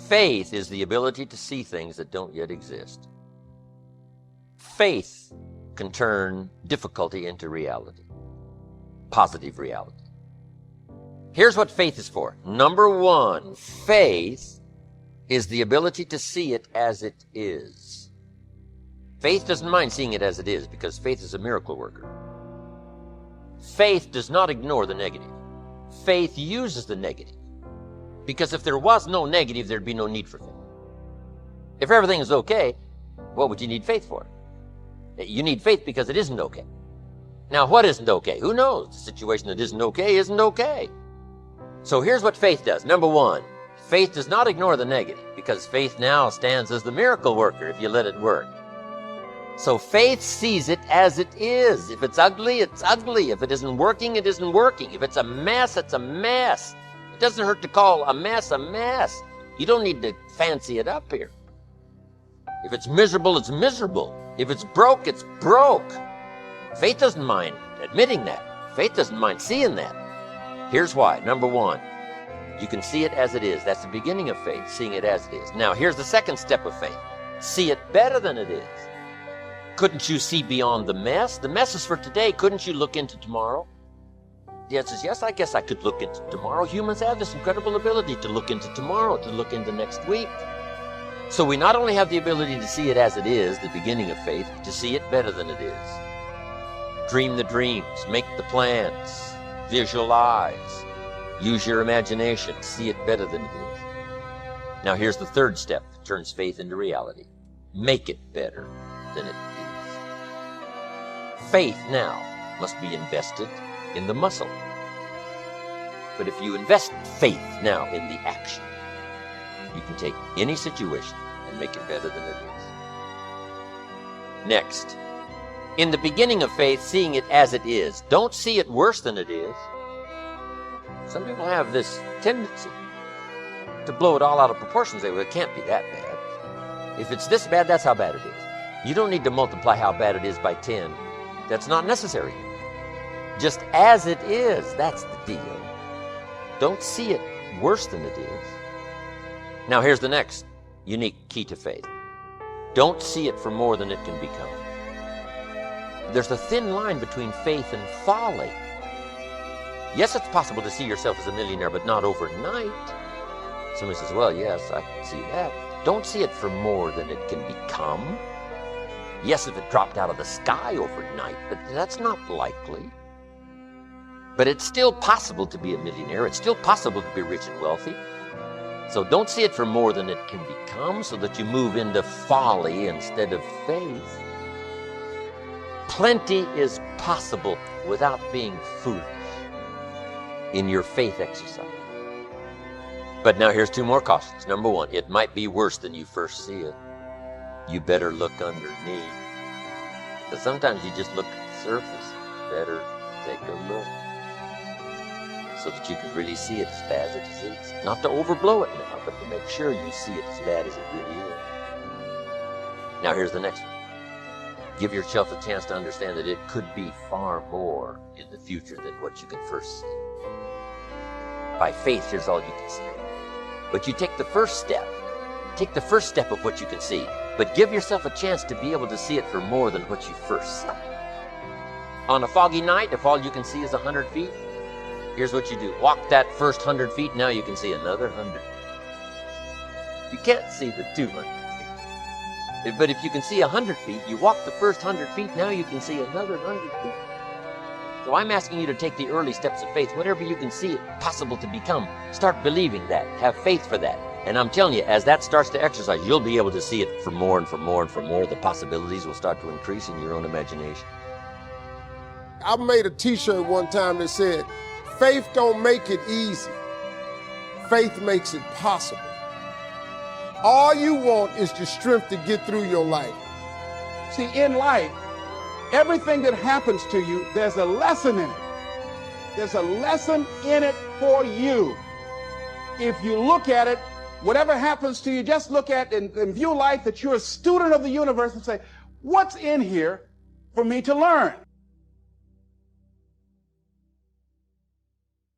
Faith is the ability to see things that don't yet exist. Faith can turn difficulty into reality, positive reality. Here's what faith is for. Number one, faith is the ability to see it as it is. Faith doesn't mind seeing it as it is because faith is a miracle worker. Faith does not ignore the negative. Faith uses the negative. Because if there was no negative, there'd be no need for faith. If everything is okay, what would you need faith for? You need faith because it isn't okay. Now, what isn't okay? Who knows? The situation that isn't okay. So here's what faith does. Number one, faith does not ignore the negative because faith now stands as the miracle worker if you let it work. So faith sees it as it is. If it's ugly, it's ugly. If it isn't working, it isn't working. If it's a mess, it's a mess. It doesn't hurt to call a mess a mess. You don't need to fancy it up here. If it's miserable, it's miserable. If it's broke, it's broke. Faith doesn't mind admitting that. Faith doesn't mind seeing that. Here's why. Number one, you can see it as it is. That's the beginning of faith, seeing it as it is. Now, here's the second step of faith. See it better than it is. Couldn't you see beyond the mess? The mess is for today. Couldn't you look into tomorrow? The answer is yes, I guess I could look into tomorrow. Humans have this incredible ability to look into tomorrow, to look into next week. So we not only have the ability to see it as it is, the beginning of faith, to see it better than it is. Dream the dreams, make the plans, visualize, use your imagination, see it better than it is. Now here's the third step that turns faith into reality. Make it better than it is. Faith now must be invested in the muscle. But if you invest faith now in the action, you can take any situation and make it better than it is. Next, in the beginning of faith, seeing it as it is. Don't see it worse than it is. Some people have this tendency to blow it all out of proportion. Say, well, it can't be that bad. If it's this bad, that's how bad it is. You don't need to multiply how bad it is by 10. That's not necessary. Just as it is, that's the deal. Don't see it worse than it is. Now here's the next unique key to faith. Don't see it for more than it can become. There's a thin line between faith and folly. Yes, it's possible to see yourself as a millionaire, but not overnight. Somebody says, well, yes, I can see that. Don't see it for more than it can become. Yes, if it dropped out of the sky overnight, but that's not likely. But it's still possible to be a millionaire. It's still possible to be rich and wealthy. So don't see it for more than it can become so that you move into folly instead of faith. Plenty is possible without being foolish in your faith exercise. But now here's two more cautions. Number one, it might be worse than you first see it. You better look underneath. Because sometimes you just look at the surface. Better take a look so that you can really see it as bad as it is. Not to overblow it now, but to make sure you see it as bad as it really is. Now here's the next one. Give yourself a chance to understand that it could be far more in the future than what you can first see. By faith, here's all you can see. But you take the first step. Take the first step of what you can see. But give yourself a chance to be able to see it for more than what you first see. On a foggy night, if all you can see is 100 feet, here's what you do. Walk that first 100 feet, now you can see another 100. You can't see the 200 feet. But if you can see 100 feet, you walk the first 100 feet, now you can see another 100 feet. So I'm asking you to take the early steps of faith. Whatever you can see it possible to become, start believing that. Have faith for that. And I'm telling you, as that starts to exercise, you'll be able to see it for more and for more and for more. The possibilities will start to increase in your own imagination. I made a t-shirt one time that said, faith don't make it easy. Faith makes it possible. All you want is the strength to get through your life. See, in life, everything that happens to you, there's a lesson in it. There's a lesson in it for you. If you look at it, whatever happens to you, just look at and view life that you're a student of the universe and say, what's in here for me to learn?